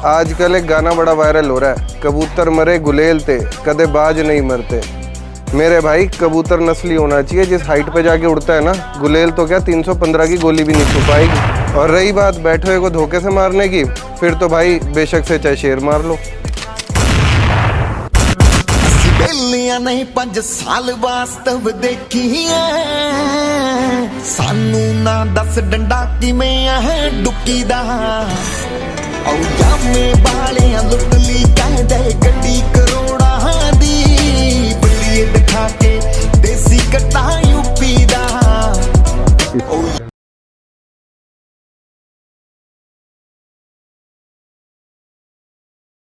आजकल एक गाना बड़ा वायरल हो रहा है, कबूतर मरे गुलेल ते कदे बाज नहीं मरते। मेरे भाई कबूतर नस्ली होना चाहिए, जिस हाइट पे जाके उड़ता है ना, गुलेल तो क्या 315 की गोली भी नहीं छू पाएगी। और रही बात बैठे हुए को धोखे से मारने की, फिर तो भाई बेशक से चाहे शेर मार लो। नहीं 5 साल वास्तव देखी सानू ना दस डंडा किवें है डुक्की दा औ जामे बालियां लुट ली कह दे गड्डी